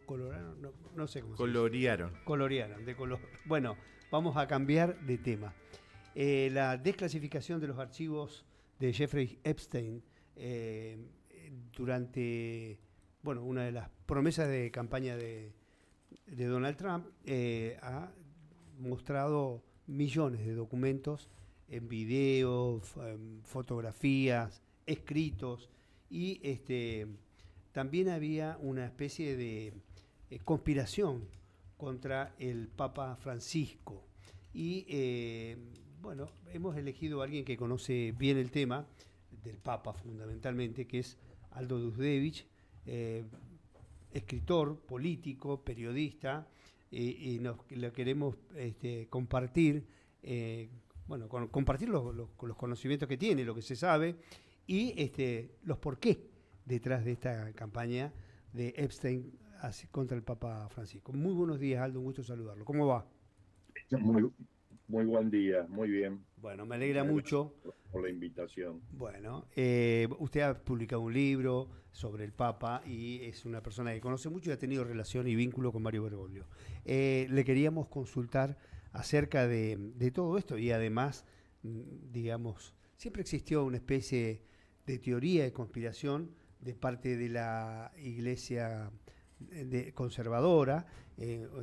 coloraron, no, no sé cómo se dice. Colorearon. Colorearon, de color. Bueno, vamos a cambiar de tema. La desclasificación de los archivos de Jeffrey Epstein durante, bueno, una de las promesas de campaña de Donald Trump ha mostrado millones de documentos en video, fotografías, escritos y también había una especie de conspiración contra el Papa Francisco. Y bueno, hemos elegido a alguien que conoce bien el tema del Papa fundamentalmente, que es Aldo Dusdevich, escritor, político, periodista, y lo queremos compartir, bueno, compartir los conocimientos que tiene, lo que se sabe, y los por qué detrás de esta campaña de Epstein contra el Papa Francisco. Muy buenos días, Aldo, un gusto saludarlo. ¿Cómo va? Muy, muy buen día, muy bien. Bueno, me alegra Gracias mucho. por la invitación. Bueno, usted ha publicado un libro sobre el Papa y es una persona que conoce mucho y ha tenido relación y vínculo con Mario Bergoglio. Le queríamos consultar acerca de todo esto y además, digamos, siempre existió una especie de teoría de conspiración de parte de la Iglesia conservadora,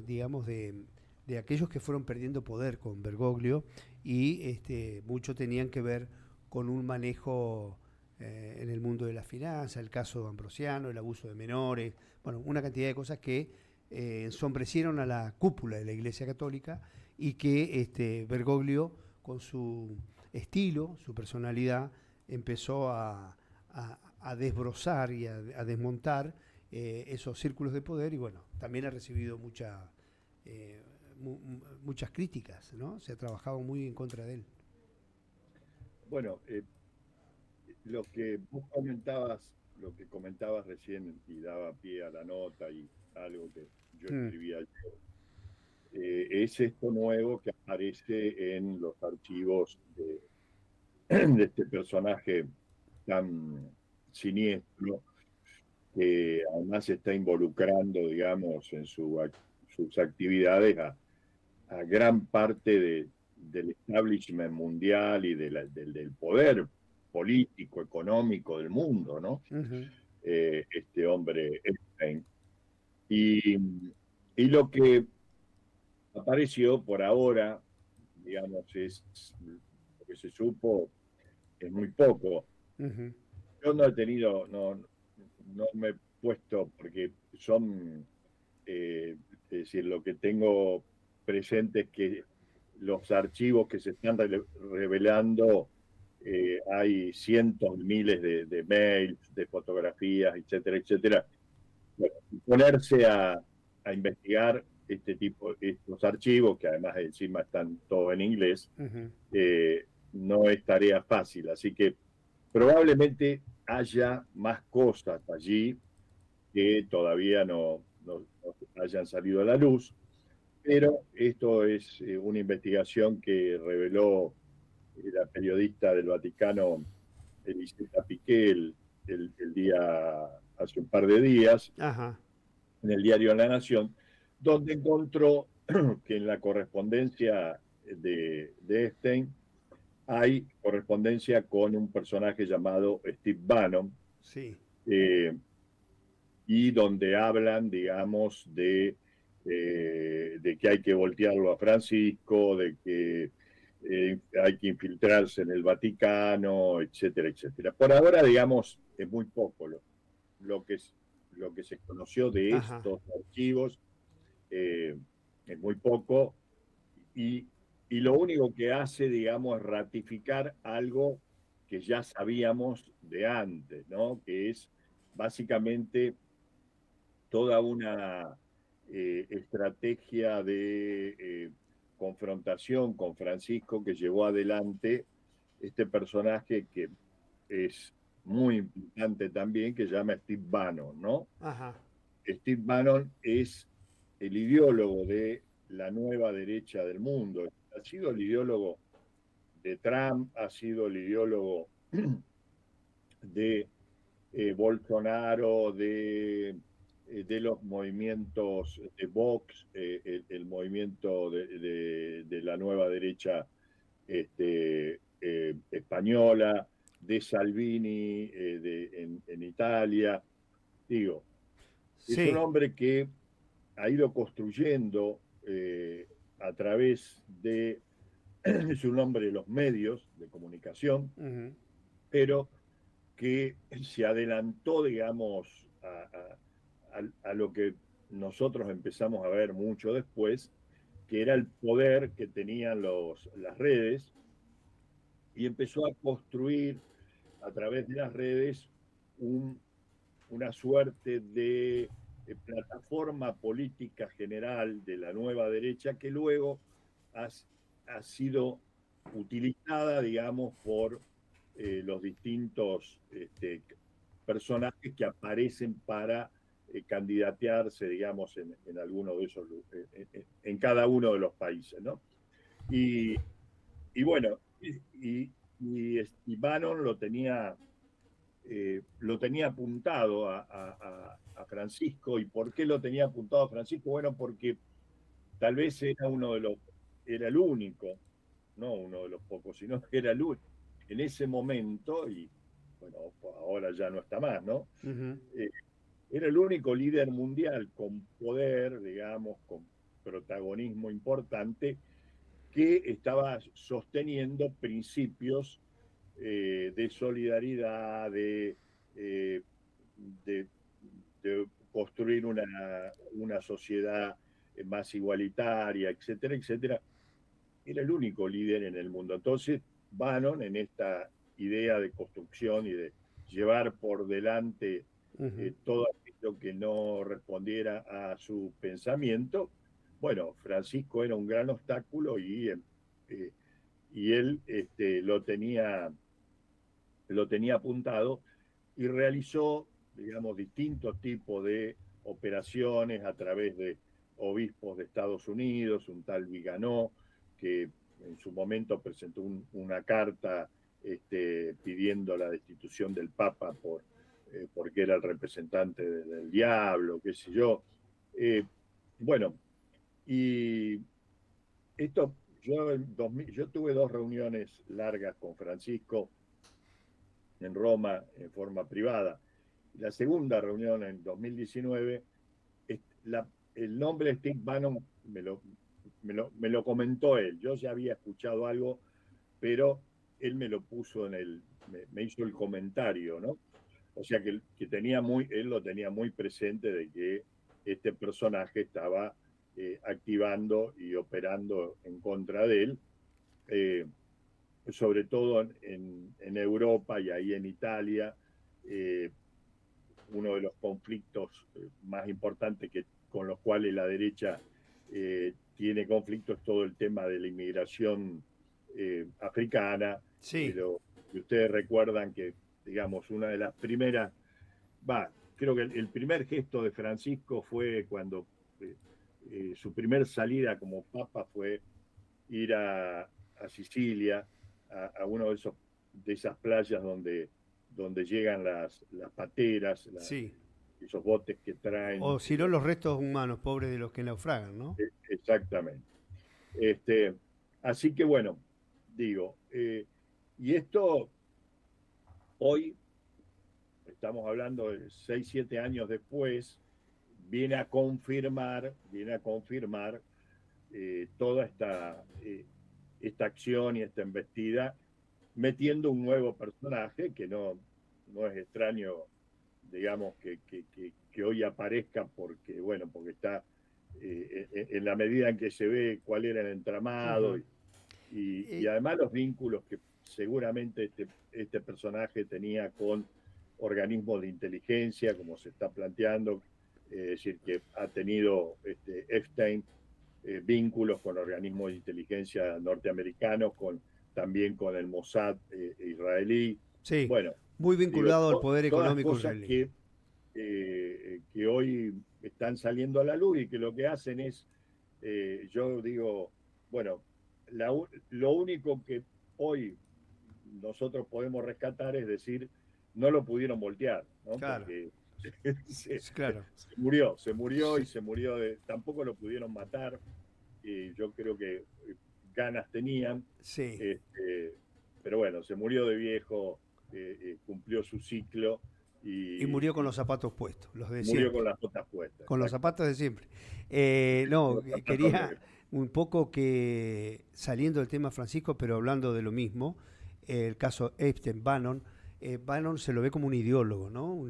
digamos, de aquellos que fueron perdiendo poder con Bergoglio y mucho tenían que ver con un manejo en el mundo de la finanza, el caso Ambrosiano, el abuso de menores, bueno, una cantidad de cosas que ensombrecieron a la cúpula de la Iglesia Católica y que Bergoglio, con su estilo, su personalidad, empezó a desbrozar y a desmontar esos círculos de poder y bueno, también ha recibido muchas críticas, ¿no? Se ha trabajado muy en contra de él. Bueno, lo que vos comentabas, lo que comentabas recién y daba pie a la nota y algo que yo escribí ayer, es esto nuevo que aparece en los archivos de este personaje tan siniestro que además se está involucrando, digamos, en sus actividades a gran parte del establishment mundial y del poder político, económico del mundo, ¿no? Uh-huh. Este hombre Epstein. Y, y lo que apareció por ahora, digamos, es lo que se supo, es muy poco. Uh-huh. Yo no he tenido, no me he puesto, porque son, es decir, lo que tengo presente es que los archivos que se están revelando, hay cientos, miles de mails, de fotografías, etcétera, etcétera. Bueno, ponerse a investigar estos archivos, que además encima están todos en inglés, Uh-huh. no es tarea fácil. Así que probablemente haya más cosas allí que todavía no hayan salido a la luz, pero esto es una investigación que reveló la periodista del Vaticano, Eliseta Piqué, el día, hace un par de días, Ajá. en el diario La Nación, donde encontró que en la correspondencia de Epstein hay correspondencia con un personaje llamado Steve Bannon, Sí. eh, y donde hablan, digamos, de que hay que voltearlo a Francisco, de que hay que infiltrarse en el Vaticano, etcétera, etcétera. Por ahora, digamos, es muy poco lo que, lo que se conoció de Ajá. estos archivos, eh, es muy poco, y, y lo único que hace, digamos, es ratificar algo que ya sabíamos de antes, ¿no? Que es básicamente toda una estrategia de confrontación con Francisco que llevó adelante este personaje que es muy importante también, que se llama Steve Bannon, ¿no? Ajá. Steve Bannon es el ideólogo de la nueva derecha del mundo. Ha sido el ideólogo de Trump, ha sido el ideólogo de Bolsonaro, de de los movimientos de Vox, el movimiento de la nueva derecha española, de Salvini en Italia. Digo, es un Sí. hombre que ha ido construyendo a través de, es un hombre de los medios de comunicación, Ujú. pero que se adelantó, digamos, a lo que nosotros empezamos a ver mucho después, que era el poder que tenían las redes, y empezó a construir a través de las redes un, una suerte de plataforma política general de la nueva derecha que luego ha, ha sido utilizada, digamos, por los distintos personajes que aparecen para candidatearse, digamos, en alguno de esos, en cada uno de los países, ¿no? Y, y bueno, y Bannon lo tenía apuntado a Francisco. ¿Y por qué lo tenía apuntado a Francisco? Bueno, porque tal vez era era el único, no uno de los pocos, sino que era el único en ese momento, y bueno, ahora ya no está más, ¿no? Ujú. Eh, Era el único líder mundial con poder, digamos, con protagonismo importante, que estaba sosteniendo principios de solidaridad, eh, de, de construir una sociedad más igualitaria, etcétera, etcétera. Era el único líder en el mundo. Entonces, Bannon, en esta idea de construcción y de llevar por delante Ujú. todo aquello que no respondiera a su pensamiento, bueno, Francisco era un gran obstáculo y él lo tenía apuntado y realizó, digamos, distintos tipos de operaciones a través de obispos de Estados Unidos, un tal Viganó, que en su momento presentó una carta pidiendo la destitución del Papa porque era el representante del diablo, qué sé yo. Eh, bueno, y esto, yo tuve dos reuniones largas con Francisco en Roma en forma privada. La segunda reunión en 2019, la, el nombre de Steve Bannon me lo comentó él. Yo ya había escuchado algo, pero él me lo puso me hizo el comentario, ¿no? O sea que él lo tenía muy presente de que este personaje estaba activando y operando en contra de él. Eh, Sobre todo en Europa y ahí en Italia, eh, uno de los conflictos más importantes con los cuales la derecha tiene conflictos es todo el tema de la inmigración africana. Sí. Y ustedes recuerdan que, digamos, una de las primeras, creo que el primer gesto de Francisco fue cuando su primer salida como papa fue ir a Sicilia, a uno de esas playas donde llegan las pateras, Sí. esos botes que traen. O si no, los restos humanos, pobres de los que naufragan, ¿no? Exactamente. Este, Así que bueno, digo, y esto hoy, estamos hablando de 6, 7 años después, viene a confirmar toda esta acción y esta embestida, metiendo un nuevo personaje que no es extraño, digamos, que hoy aparezca porque, bueno, porque está en la medida en que se ve cuál era el entramado Ujú. y Eh, además los vínculos que seguramente este personaje tenía con organismos de inteligencia, como se está planteando, es decir, que ha tenido Epstein vínculos con organismos de inteligencia norteamericanos, también con el Mossad israelí. sí, Bueno, muy digo, vinculado al poder todas económico cosas israelí. que hoy están saliendo a la luz y que lo que hacen es, yo digo, bueno, lo único que hoy nosotros podemos rescatar es decir, no lo pudieron voltear, ¿no? Claro. Porque Claro. Se murió Sí. y se murió tampoco lo pudieron matar. Y yo creo que ganas tenían. Sí. Este, pero bueno, se murió de viejo, cumplió su ciclo Y y, murió con y los zapatos puestos, los de murió con siempre. las botas puestas, Con los exactamente. zapatos de siempre. No, Los zapatos quería negros. un poco que, saliendo del tema Francisco, pero hablando de lo mismo, el caso Epstein-Bannon, Bannon se lo ve como un ideólogo, ¿no?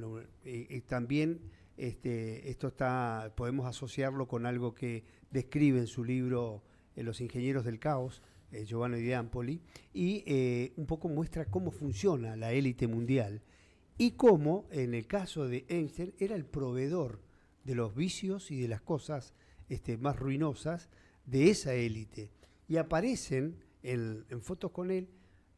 Y también esto podemos asociarlo con algo que describe en su libro Los ingenieros del caos, Giovanni Di Ampoli, y un poco muestra cómo funciona la élite mundial y cómo, en el caso de Einstein, era el proveedor de los vicios y de las cosas más ruinosas de esa élite. Y aparecen en fotos con él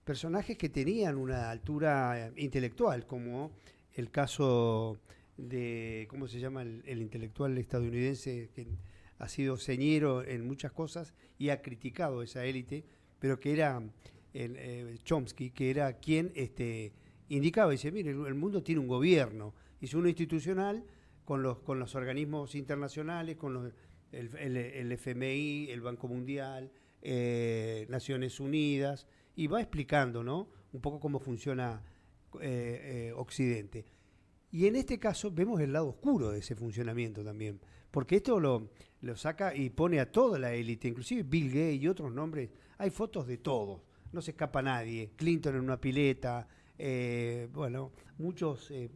personajes que tenían una altura intelectual, como el caso de, ¿cómo se llama? El intelectual estadounidense que ha sido señero en muchas cosas y ha criticado esa élite, pero que era Chomsky, que era quien indicaba, dice, mire, el mundo tiene un gobierno, hizo uno institucional con los organismos internacionales, con el FMI, el Banco Mundial, Naciones Unidas, y va explicando, ¿no? Un poco cómo funciona Occidente. Y en este caso vemos el lado oscuro de ese funcionamiento también, porque esto lo saca y pone a toda la élite, inclusive Bill Gates y otros nombres, hay fotos de todos, no se escapa nadie, Clinton en una pileta, bueno, muchos de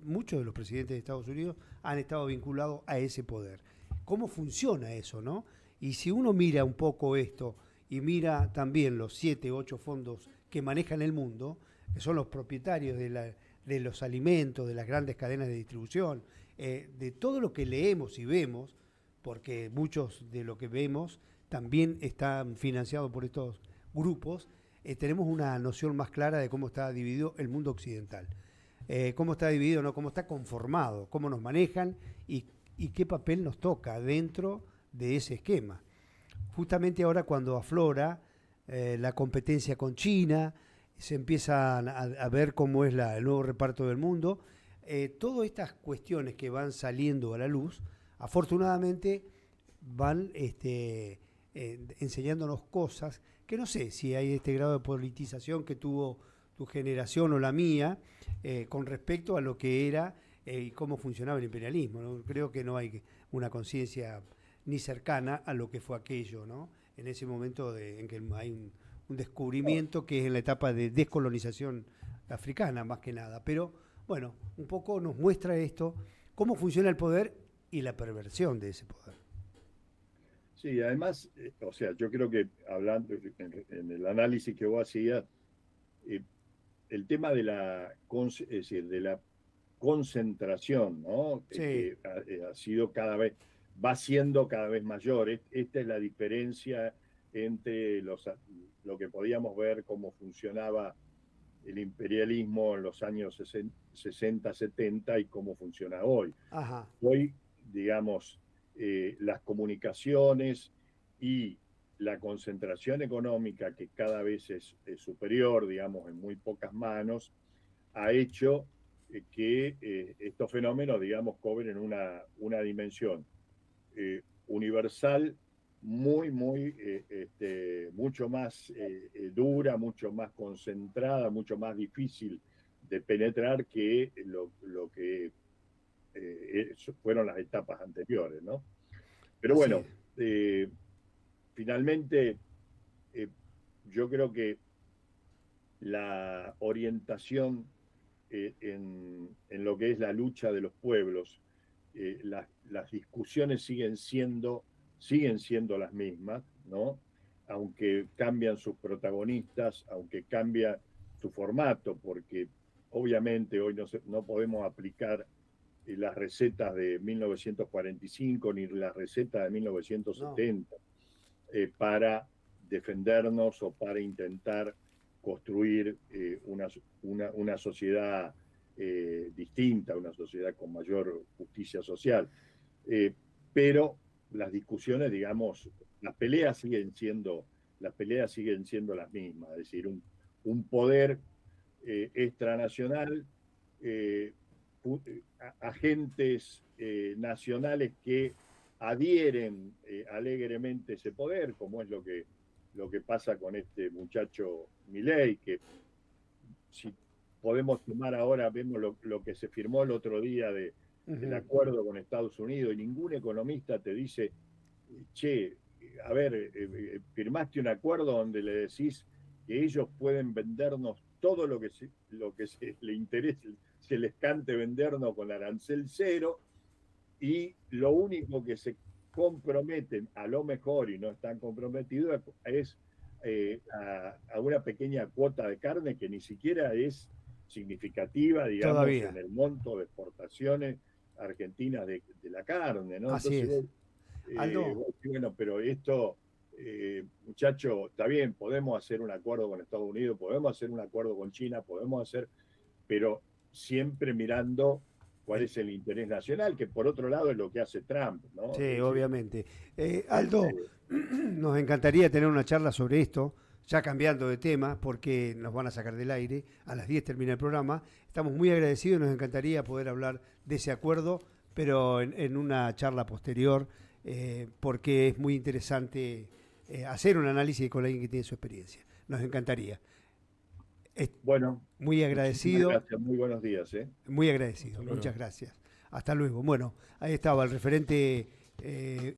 los presidentes de Estados Unidos han estado vinculados a ese poder. ¿Cómo funciona eso, no? Y si uno mira un poco esto y mira también los 7, 8 fondos que manejan el mundo, que son los propietarios de los alimentos, de las grandes cadenas de distribución, de todo lo que leemos y vemos, porque muchos de lo que vemos también están financiados por estos grupos, tenemos una noción más clara de cómo está dividido el mundo occidental. Cómo está dividido, no, cómo está conformado, cómo nos manejan y qué papel nos toca dentro de ese esquema. Justamente ahora cuando aflora la competencia con China, se empieza a ver cómo es el nuevo reparto del mundo, todas estas cuestiones que van saliendo a la luz, afortunadamente van enseñándonos cosas que no sé si hay este grado de politización que tuvo tu generación o la mía con respecto a lo que era y cómo funcionaba el imperialismo, ¿no? Creo que no hay una conciencia ni cercana a lo que fue aquello, ¿no? En ese momento en que hay un descubrimiento que es en la etapa de descolonización africana más que nada. Pero bueno, un poco nos muestra esto, cómo funciona el poder y la perversión de ese poder. Sí, además, o sea, yo creo que hablando en el análisis que vos hacías, eh, el tema de es decir, de la concentración, ¿no? Sí, Que ha sido cada vez, va siendo cada vez mayor. Esta es la diferencia entre lo que podíamos ver cómo funcionaba el imperialismo en los años 60, 70 y cómo funciona hoy. ajá, Hoy, digamos, las comunicaciones y la concentración económica, que cada vez es superior, digamos, en muy pocas manos, ha hecho que estos fenómenos, digamos, cobren una dimensión universal mucho más dura, mucho más concentrada, mucho más difícil de penetrar que lo que fueron las etapas anteriores, ¿no? Pero así bueno, es. finalmente eh, yo creo que la orientación en lo que es la lucha de los pueblos, las discusiones siguen siendo las mismas, ¿no? Aunque cambian sus protagonistas, aunque cambia su formato, porque obviamente hoy no podemos aplicar las recetas de 1945 ni las recetas de No, 1970 para defendernos o para intentar construir una sociedad distinta, una sociedad con mayor justicia social. Eh, pero las discusiones, digamos, las peleas siguen siendo las mismas, es decir, un poder extranacional eh, agentes nacionales que adhieren alegremente ese poder, como es lo que pasa con este muchacho Milei, que si podemos tomar ahora, vemos lo que se firmó el otro día del acuerdo con Estados Unidos, y ningún economista te dice, che, a ver, firmaste un acuerdo donde le decís que ellos pueden vendernos todo lo que le interese, se les cante vendernos con arancel cero, y lo único que se comprometen, a lo mejor, y no están comprometidos, es a una pequeña cuota de carne que ni siquiera es significativa, digamos, Todavía. en el monto de exportaciones argentinas de la carne, ¿no? Así Entonces, es. Aldo. bueno, pero esto, muchacho, está bien, podemos hacer un acuerdo con Estados Unidos, podemos hacer un acuerdo con China, podemos hacer, pero siempre mirando cuál es el interés nacional, que por otro lado es lo que hace Trump, ¿no? Sí, Es decir, obviamente. Aldo, nos encantaría tener una charla sobre esto, ya cambiando de tema, porque nos van a sacar del aire. A las 10 termina el programa. Estamos muy agradecidos y nos encantaría poder hablar de ese acuerdo, pero en una charla posterior, porque es muy interesante hacer un análisis con alguien que tiene su experiencia. Nos encantaría. bueno, Muy agradecido. gracias, muy buenos días. Muy agradecido. Muchas gracias. Hasta luego. Bueno, ahí estaba el referente